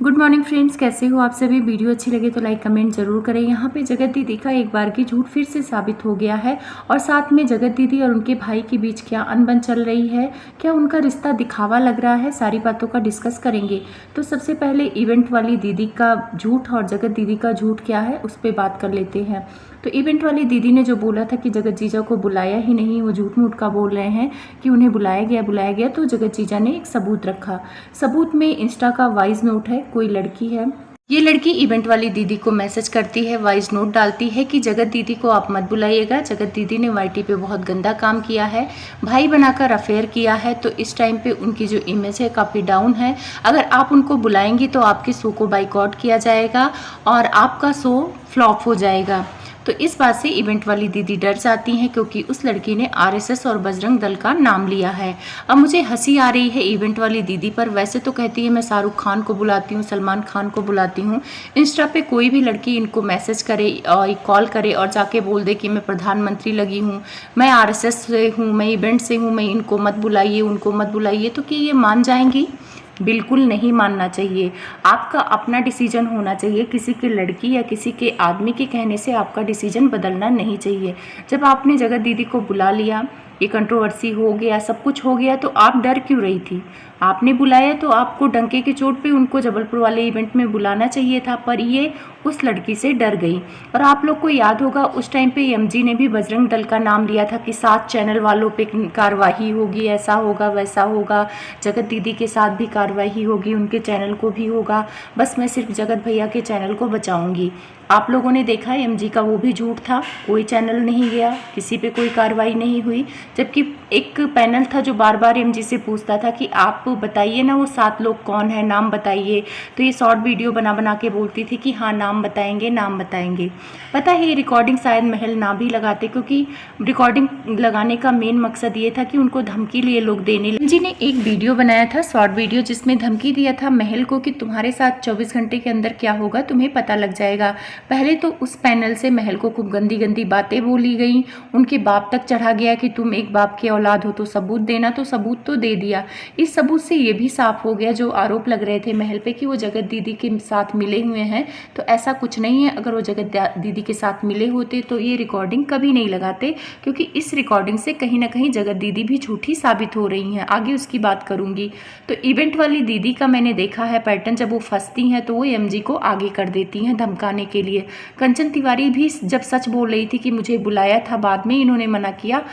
Good morning friends, कैसे हो आप सभी। वीडियो अच्छी लगे तो लाइक कमेंट जरूर करें। यहाँ पे जगत दीदी का एक बार की झूठ फिर से साबित हो गया है और साथ में जगत दीदी और उनके भाई के बीच क्या अनबन चल रही है, क्या उनका रिश्ता दिखावा लग रहा है, सारी बातों का डिस्कस करेंगे। तो सबसे पहले इवेंट वाली दीदी का झूठ और जगत दीदी का झूठ क्या है उस पर बात कर लेते हैं। तो इवेंट वाली दीदी ने जो बोला था कि जगत जीजा को बुलाया ही नहीं, वो झूठ मूठ का बोल रहे हैं कि उन्हें बुलाया गया। तो जगत जीजा ने एक सबूत रखा। सबूत में इंस्टा का वॉइस नोट है। कोई लड़की है, ये लड़की इवेंट वाली दीदी को मैसेज करती है, वॉइस नोट डालती है कि जगत दीदी को आप मत बुलाइएगा। जगत दीदी ने वाईटी पे बहुत गंदा काम किया है, भाई बनाकर अफेयर किया है, तो इस टाइम पे उनकी जो इमेज है काफ़ी डाउन है। अगर आप उनको बुलाएंगी तो आपके शो को बाइकआउट किया जाएगा और आपका शो फ्लॉप हो जाएगा। तो इस बात से इवेंट वाली दीदी डर जाती हैं क्योंकि उस लड़की ने आरएसएस और बजरंग दल का नाम लिया है। अब मुझे हंसी आ रही है इवेंट वाली दीदी पर। वैसे तो कहती है मैं शाहरुख खान को बुलाती हूँ, सलमान खान को बुलाती हूँ। इंस्टा पे कोई भी लड़की इनको मैसेज करे और कॉल करे और जाके बोल दे कि मैं प्रधानमंत्री लगी हूँ, मैं आरएसएस से हूँ, मैं इवेंट से हूँ, मैं इनको मत बुलाइए, उनको मत बुलाइए, तो कि ये मान जाएंगी? बिल्कुल नहीं मानना चाहिए। आपका अपना डिसीजन होना चाहिए। किसी की लड़की या किसी के आदमी के कहने से आपका डिसीजन बदलना नहीं चाहिए। जब आपने जगत दीदी को बुला लिया, ये कंट्रोवर्सी हो गया, सब कुछ हो गया, तो आप डर क्यों रही थी? आपने बुलाया तो आपको डंके की चोट पे उनको जबलपुर वाले इवेंट में बुलाना चाहिए था, पर ये उस लड़की से डर गई। और आप लोग को याद होगा उस टाइम पे एमजी ने भी बजरंग दल का नाम लिया था कि 7 चैनल वालों पे कार्रवाई होगी, ऐसा होगा वैसा होगा, जगत दीदी के साथ भी कार्रवाई होगी, उनके चैनल को भी होगा, बस मैं सिर्फ जगत भैया के चैनल को बचाऊंगी। आप लोगों ने देखा एमजी का वो भी झूठ था, कोई चैनल नहीं गया, किसी पे कोई कार्रवाई नहीं हुई। जबकि एक पैनल था जो बार बार एमजी से पूछता था कि आप बताइए ना वो 7 लोग कौन है, नाम बताइए। तो ये शॉर्ट वीडियो बना बना के बोलती थी कि हाँ नाम बताएंगे, नाम बताएंगे। पता है ये रिकॉर्डिंग शायद महल ना भी लगाते, क्योंकि रिकॉर्डिंग लगाने का मेन मकसद ये था कि उनको धमकी लिए लोग देने लगे। एमजी ने एक वीडियो बनाया था, शॉर्ट वीडियो, जिसमें धमकी दिया था महल को कि तुम्हारे साथ 24 घंटे के अंदर क्या होगा तुम्हें पता लग जाएगा। पहले तो उस पैनल से महल को खूब गंदी गंदी बातें बोली गई, उनके बाप तक चढ़ा गया कि तुम एक बाप की औलाद हो तो सबूत देना, तो सबूत तो दे दिया। इस सबूत से ये भी साफ हो गया जो आरोप लग रहे थे महल पे कि वो जगत दीदी के साथ मिले हुए हैं, तो ऐसा कुछ नहीं है। अगर वो जगत दीदी के साथ मिले होते तो ये रिकॉर्डिंग कभी नहीं लगाते, क्योंकि इस रिकॉर्डिंग से कहीं ना कहीं जगत दीदी भी झूठी साबित हो रही हैं। आगे उसकी बात करूंगी। तो इवेंट वाली दीदी का मैंने देखा है पैटर्न, जब वो फंसती हैं तो वो एमजी को आगे कर देती हैं धमकाने के लिए। कंचन तिवारी भी जब सच बोल रही थी कि मुझे बुलाया था, बाद में इन्होंने मना किया,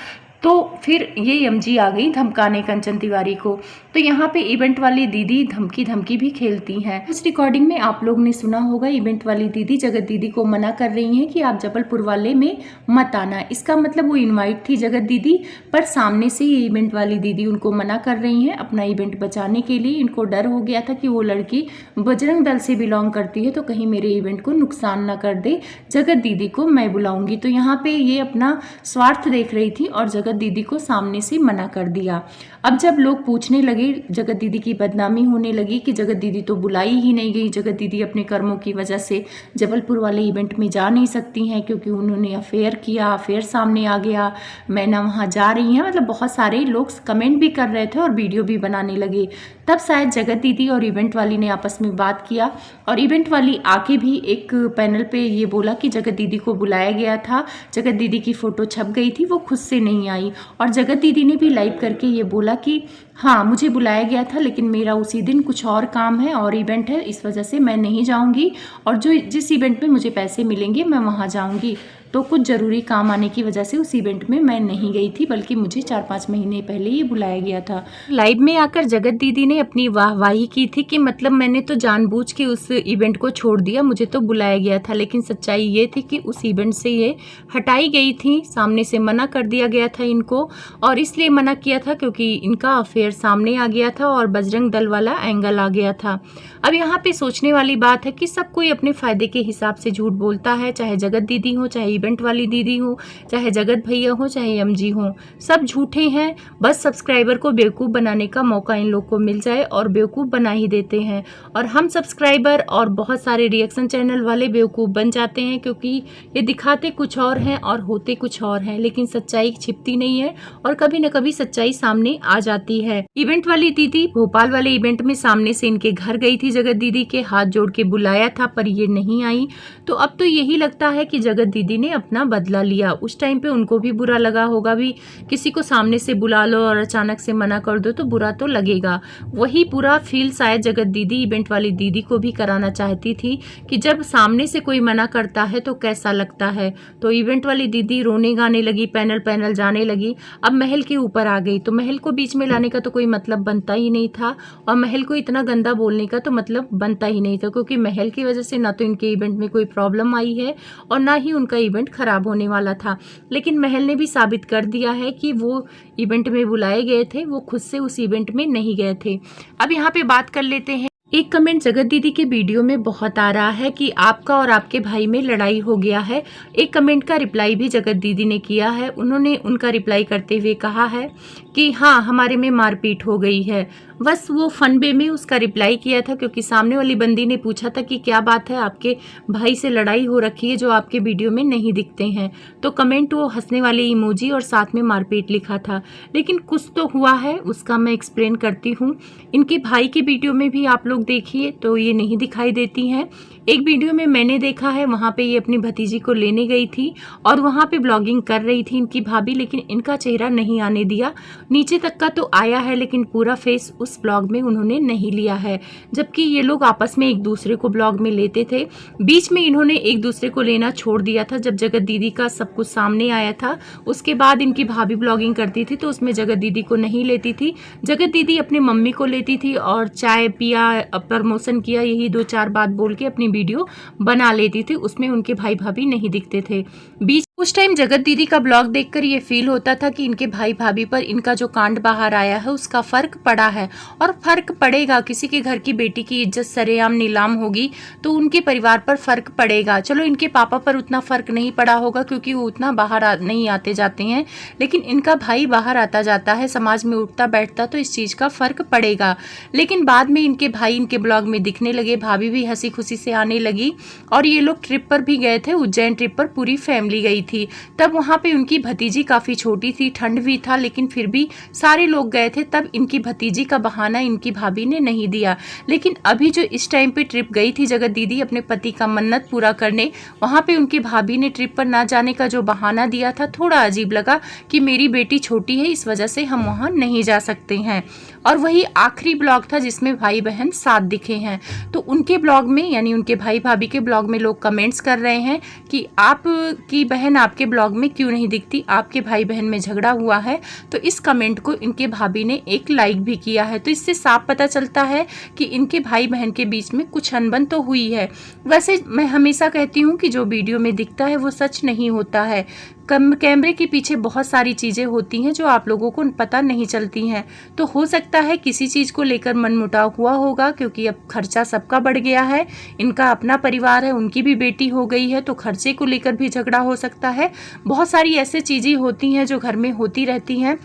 तो फिर ये एमजी आ गई धमकाने कंचन तिवारी को। तो यहाँ पे इवेंट वाली दीदी धमकी भी खेलती हैं। उस रिकॉर्डिंग में आप लोग ने सुना होगा इवेंट वाली दीदी जगत दीदी को मना कर रही हैं कि आप जबलपुर वाले में मत आना। इसका मतलब वो इनवाइट थी जगत दीदी, पर सामने से ये इवेंट वाली दीदी उनको मना कर रही हैं अपना इवेंट बचाने के लिए। इनको डर हो गया था कि वो लड़की बजरंग दल से बिलोंग करती है तो कहीं मेरे इवेंट को नुकसान ना कर दे, जगत दीदी को मैं बुलाऊंगी। तो यहाँ पे ये अपना स्वार्थ देख रही थी और जगत दीदी को सामने से मना कर दिया। अब जब लोग पूछने लगे, जगत दीदी की बदनामी होने लगी कि जगत दीदी तो बुलाई ही नहीं गई, जगत दीदी अपने कर्मों की वजह से जबलपुर वाले इवेंट में जा नहीं सकती हैं क्योंकि उन्होंने अफेयर किया, अफेयर सामने आ गया, मैं ना वहाँ जा रही हैं। मतलब बहुत सारे लोग कमेंट भी कर रहे थे और वीडियो भी बनाने लगे। तब शायद जगत दीदी और इवेंट वाली ने आपस में बात किया और इवेंट वाली आके भी एक पैनल पे ये बोला कि जगत दीदी को बुलाया गया था, जगत दीदी की फ़ोटो छप गई थी, वो खुद से नहीं आई। और जगत दीदी ने भी लाइव करके ये बोला कि हाँ मुझे बुलाया गया था लेकिन मेरा उसी दिन कुछ और काम है और इवेंट है, इस वजह से मैं नहीं जाऊंगी, और जिस इवेंट में मुझे पैसे मिलेंगे मैं वहाँ जाऊंगी। तो कुछ ज़रूरी काम आने की वजह से उस इवेंट में मैं नहीं गई थी, बल्कि मुझे 4-5 महीने पहले ये बुलाया गया था। लाइव में आकर जगत दीदी ने अपनी वाहवाही की थी कि मतलब मैंने तो जानबूझ के उस इवेंट को छोड़ दिया, मुझे तो बुलाया गया था। लेकिन सच्चाई ये थी कि उस इवेंट से ये हटाई गई थी, सामने से मना कर दिया गया था इनको, और इसलिए मना किया था क्योंकि इनका अफेयर सामने आ गया था और बजरंग दल वाला एंगल आ गया था। अब यहाँ पे सोचने वाली बात है कि सब कोई अपने फायदे के हिसाब से झूठ बोलता है, चाहे जगत दीदी हो चाहे इवेंट वाली दीदी हो, चाहे जगत भैया हो, चाहे एमजी हो, सब झूठे हैं। बस सब्सक्राइबर को बेवकूफ़ बनाने का मौका इन लोग को मिल जाए और बेवकूफ़ बना ही देते हैं। और हम सब्सक्राइबर और बहुत सारे रिएक्शन चैनल वाले बेवकूफ़ बन जाते हैं, क्योंकि ये दिखाते कुछ और हैं और होते कुछ और हैं, लेकिन सच्चाई छिपती नहीं है और कभी न कभी सच्चाई सामने आ जाती है। इवेंट वाली दीदी भोपाल वाले इवेंट में सामने से इनके घर गई थी, जगत दीदी के हाथ जोड़ के बुलाया था पर ये नहीं आई। तो अब तो यही लगता है कि जगत दीदी ने अपना बदला लिया। उस टाइम पे उनको भी बुरा लगा होगा, भी किसी को सामने से बुला लो और अचानक से मना कर दो तो बुरा तो लगेगा। वही पूरा फील शायद जगत दीदी इवेंट वाली दीदी को भी कराना चाहती थी कि जब सामने से कोई मना करता है तो कैसा लगता है। तो इवेंट वाली दीदी रोने गाने लगी, पैनल जाने लगी। अब महल के ऊपर आ गई, तो महल को बीच में लाने का तो कोई मतलब बनता ही नहीं था और महल को इतना गंदा बोलने का तो मतलब बनता ही नहीं था, क्योंकि महल की वजह से ना तो इनके इवेंट में कोई प्रॉब्लम आई है और ना ही उनका इवेंट खराब होने वाला था। लेकिन महल ने भी साबित कर दिया है कि वो इवेंट में बुलाए गए थे, वो खुद से उस इवेंट में नहीं गए थे। अब यहाँ पे बात कर लेते हैं। एक कमेंट जगत दीदी के वीडियो में बहुत आ रहा है कि आपका और आपके भाई में लड़ाई हो गया है। एक कमेंट का रिप्लाई भी जगत दीदी ने किया है। उन्होंने उनका रिप्लाई करते हुए कहा है कि हाँ, हमारे में मारपीट हो गई है। बस वो फन वे में उसका रिप्लाई किया था, क्योंकि सामने वाली बंदी ने पूछा था कि क्या बात है, आपके भाई से लड़ाई हो रखी है जो आपके वीडियो में नहीं दिखते हैं। तो कमेंट वो हंसने वाली इमोजी और साथ में मारपीट लिखा था। लेकिन कुछ तो हुआ है, उसका मैं एक्सप्लेन करती हूँ। इनके भाई के वीडियो में भी आप लोग देखिए तो ये नहीं दिखाई देती हैं। एक वीडियो में मैंने देखा है, वहाँ पे ये अपनी भतीजी को लेने गई थी और वहाँ पे ब्लॉगिंग कर रही थी इनकी भाभी, लेकिन इनका चेहरा नहीं आने दिया। नीचे तक का तो आया है लेकिन पूरा फेस उस ब्लॉग में उन्होंने नहीं लिया है, जबकि ये लोग आपस में एक दूसरे को ब्लॉग में लेते थे। बीच में इन्होंने एक दूसरे को लेना छोड़ दिया था जब जगत दीदी का सब कुछ सामने आया था। उसके बाद इनकी भाभी ब्लॉगिंग करती थी तो उसमें जगत दीदी को नहीं लेती थी। जगत दीदी अपनी मम्मी को लेती थी और चाय पिया, प्रमोशन किया, यही 2-4 बात बोल के अपनी वीडियो बना लेती थी। उसमें उनके भाई भाभी नहीं दिखते थे। बीच उस टाइम जगत दीदी का ब्लॉग देखकर ये फील होता था कि इनके भाई भाभी पर इनका जो कांड बाहर आया है उसका फर्क पड़ा है और फर्क पड़ेगा। किसी के घर की बेटी की इज्जत सरेआम नीलाम होगी तो उनके परिवार पर फर्क पड़ेगा। चलो इनके पापा पर उतना फर्क नहीं पड़ा होगा क्योंकि वो उतना बाहर नहीं आते जाते हैं, लेकिन इनका भाई बाहर आता जाता है, समाज में उठता बैठता, तो इस चीज का फर्क पड़ेगा। लेकिन बाद में इनके भाई इनके ब्लॉग में दिखने लगे, भाभी भी हंसी खुशी से आने लगी और ये लोग ट्रिप पर भी गए थे। उज्जैन ट्रिप पर पूरी फैमिली गई थी। तब वहाँ पे उनकी भतीजी काफ़ी छोटी थी, ठंड भी था, लेकिन फिर भी सारे लोग गए थे। तब इनकी भतीजी का बहाना इनकी भाभी ने नहीं दिया। लेकिन अभी जो इस टाइम पे ट्रिप गई थी जगत दीदी अपने पति का मन्नत पूरा करने, वहाँ पे उनकी भाभी ने ट्रिप पर ना जाने का जो बहाना दिया था, थोड़ा अजीब लगा कि मेरी बेटी छोटी है, इस वजह से हम वहाँ नहीं जा सकते हैं। और वही आखिरी ब्लॉग था जिसमें भाई बहन साथ दिखे हैं। तो उनके ब्लॉग में, यानी उनके भाई भाभी के ब्लॉग में लोग कमेंट्स कर रहे हैं कि आपकी बहन आपके ब्लॉग में क्यों नहीं दिखती, आपके भाई बहन में झगड़ा हुआ है। तो इस कमेंट को इनके भाभी ने एक लाइक भी किया है। तो इससे साफ पता चलता है कि इनके भाई बहन के बीच में कुछ अनबन तो हुई है। वैसे मैं हमेशा कहती हूँ कि जो वीडियो में दिखता है वो सच नहीं होता है। कैमरे के पीछे बहुत सारी चीज़ें होती हैं जो आप लोगों को पता नहीं चलती हैं। तो हो सकता है किसी चीज़ को लेकर मनमुटाव हुआ होगा, क्योंकि अब खर्चा सबका बढ़ गया है। इनका अपना परिवार है, उनकी भी बेटी हो गई है, तो खर्चे को लेकर भी झगड़ा हो सकता है। बहुत सारी ऐसी चीज़ें होती हैं जो घर में होती रहती हैं।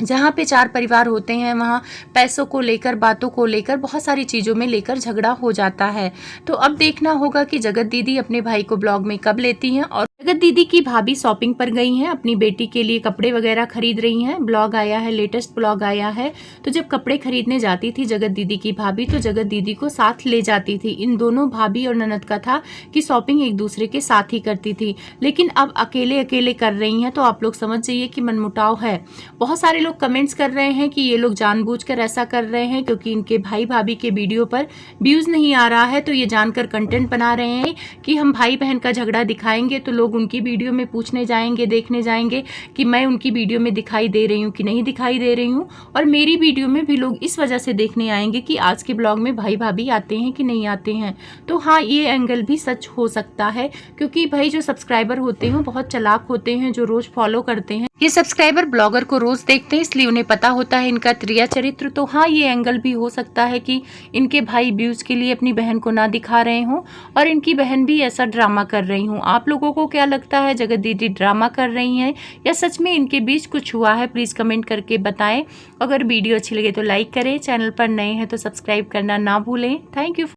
जहाँ पे 4 परिवार होते हैं वहाँ पैसों को लेकर, बातों को लेकर, बहुत सारी चीज़ों में लेकर झगड़ा हो जाता है। तो अब देखना होगा कि जगत दीदी अपने भाई को ब्लॉग में कब लेती हैं। और जगत दीदी की भाभी शॉपिंग पर गई हैं, अपनी बेटी के लिए कपड़े वगैरह खरीद रही हैं। ब्लॉग आया है, लेटेस्ट ब्लॉग आया है। तो जब कपड़े खरीदने जाती थी जगत दीदी की भाभी, तो जगत दीदी को साथ ले जाती थी। इन दोनों भाभी और ननद का था कि शॉपिंग एक दूसरे के साथ ही करती थी, लेकिन अब अकेले अकेले कर रही हैं। तो आप लोग समझ जाइए कि मनमुटाव है। बहुत सारे लोग कमेंट्स कर रहे हैं कि ये लोग जानबूझकर ऐसा कर रहे हैं क्योंकि इनके भाई भाभी के वीडियो पर व्यूज नहीं आ रहा है। तो ये जानकर कंटेंट बना रहे हैं कि हम भाई बहन का झगड़ा दिखाएंगे तो लोग उनकी वीडियो में पूछने जाएंगे, देखने जाएंगे कि मैं उनकी वीडियो में दिखाई दे रही हूँ कि नहीं दिखाई दे रही हूँ। और मेरी वीडियो में भी लोग इस वजह से देखने आएंगे कि आज के ब्लॉग में भाई भाभी आते हैं कि नहीं आते हैं। तो हाँ, ये एंगल भी सच हो सकता है, क्योंकि भाई जो सब्सक्राइबर होते हैं बहुत चालाक होते हैं, जो रोज फॉलो करते हैं। ये सब्सक्राइबर ब्लॉगर को रोज देखते हैं, इसलिए उन्हें पता होता है इनका त्रिया चरित्र। तो हाँ, ये एंगल भी हो सकता है कि इनके भाई व्यूज के लिए अपनी बहन को ना दिखा रहे हों और इनकी बहन भी ऐसा ड्रामा कर रही हूँ। आप लोगों को क्या लगता है, जगत दीदी ड्रामा कर रही हैं या सच में इनके बीच कुछ हुआ है? प्लीज़ कमेंट करके बताएं। अगर वीडियो अच्छी लगे तो लाइक करें, चैनल पर नए हैं तो सब्सक्राइब करना ना भूलें। Thank you.